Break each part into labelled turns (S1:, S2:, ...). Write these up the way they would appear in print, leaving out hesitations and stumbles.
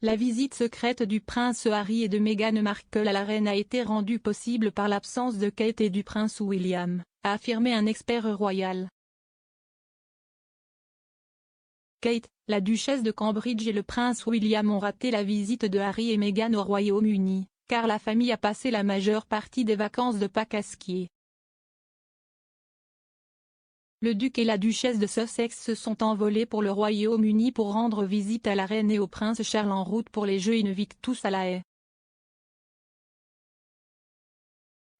S1: La visite secrète du prince Harry et de Meghan Markle à la reine a été rendue possible par l'absence de Kate et du prince William, a affirmé un expert royal. Kate, la duchesse de Cambridge et le prince William ont raté la visite de Harry et Meghan au Royaume-Uni, car la famille a passé la majeure partie des vacances de Pâques à skier. Le duc et la duchesse de Sussex se sont envolés pour le Royaume-Uni pour rendre visite à la reine et au prince Charles en route pour les Jeux Invictus à La Haye.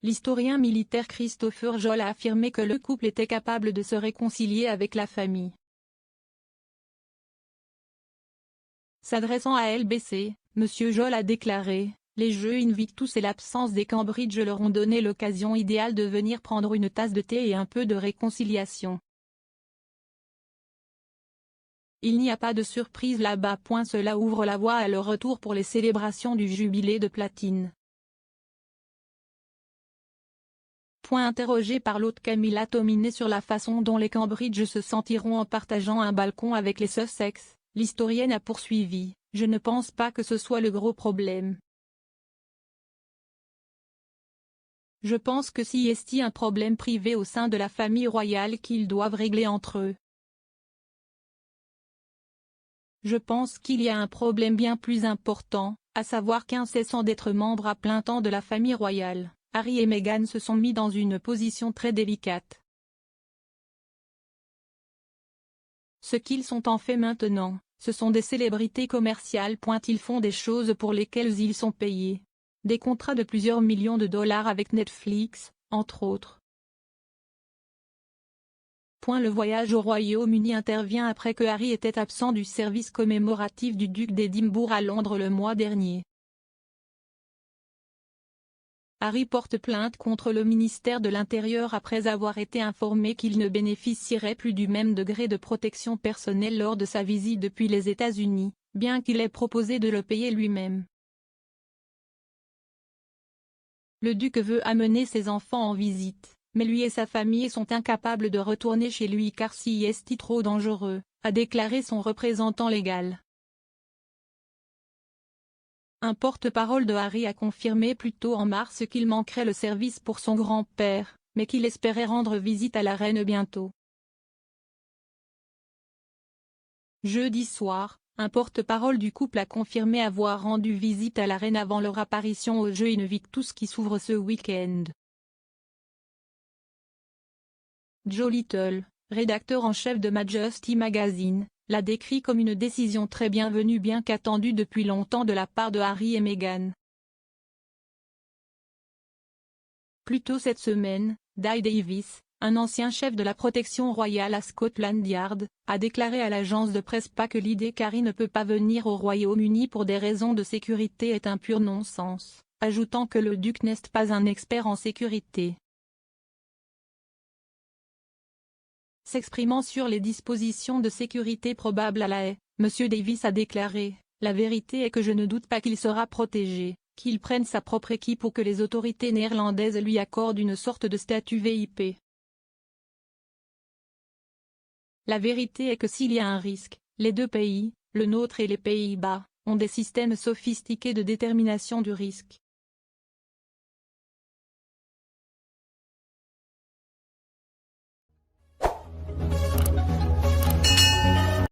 S1: L'historien militaire Christopher Joll a affirmé que le couple était capable de se réconcilier avec la famille. S'adressant à LBC, M. Joll a déclaré: « Les Jeux Invictus et l'absence des Cambridge leur ont donné l'occasion idéale de venir prendre une tasse de thé et un peu de réconciliation. Il n'y a pas de surprise là-bas. Cela ouvre la voie à leur retour pour les célébrations du jubilé de platine. » Interrogé par l'hôte Camilla Tominey sur la façon dont les Cambridge se sentiront en partageant un balcon avec les Sussex, l'historienne a poursuivi: « Je ne pense pas que ce soit le gros problème. Je pense que s'il y a un problème privé au sein de la famille royale qu'ils doivent régler entre eux. Je pense qu'il y a un problème bien plus important, à savoir qu'incessant d'être membres à plein temps de la famille royale, Harry et Meghan se sont mis dans une position très délicate. Ce qu'ils sont en fait maintenant, ce sont des célébrités commerciales. Ils font des choses pour lesquelles ils sont payés. Des contrats de plusieurs millions de dollars avec Netflix, entre autres. » Le voyage au Royaume-Uni intervient après que Harry était absent du service commémoratif du duc d'Édimbourg à Londres le mois dernier. Harry porte plainte contre le ministère de l'Intérieur après avoir été informé qu'il ne bénéficierait plus du même degré de protection personnelle lors de sa visite depuis les États-Unis, bien qu'il ait proposé de le payer lui-même. Le duc veut amener ses enfants en visite, mais lui et sa famille sont incapables de retourner chez lui car c'est trop dangereux, a déclaré son représentant légal. Un porte-parole de Harry a confirmé plus tôt en mars qu'il manquerait le service pour son grand-père, mais qu'il espérait rendre visite à la reine bientôt. Jeudi soir, un porte-parole du couple a confirmé avoir rendu visite à la reine avant leur apparition aux Jeux Invictus qui s'ouvrent ce week-end. Joe Little, rédacteur en chef de Majesty Magazine, l'a décrit comme une décision très bienvenue bien qu'attendue depuis longtemps de la part de Harry et Meghan. Plus tôt cette semaine, Dai Davis, un ancien chef de la protection royale à Scotland Yard, a déclaré à l'agence de presse que l'idée qu'Harry ne peut pas venir au Royaume-Uni pour des raisons de sécurité est un pur non-sens, ajoutant que le duc n'est pas un expert en sécurité. S'exprimant sur les dispositions de sécurité probables à La Haye, M. Davis a déclaré: « La vérité est que je ne doute pas qu'il sera protégé, qu'il prenne sa propre équipe ou que les autorités néerlandaises lui accordent une sorte de statut VIP. La vérité est que s'il y a un risque, les deux pays, le nôtre et les Pays-Bas, ont des systèmes sophistiqués de détermination du risque.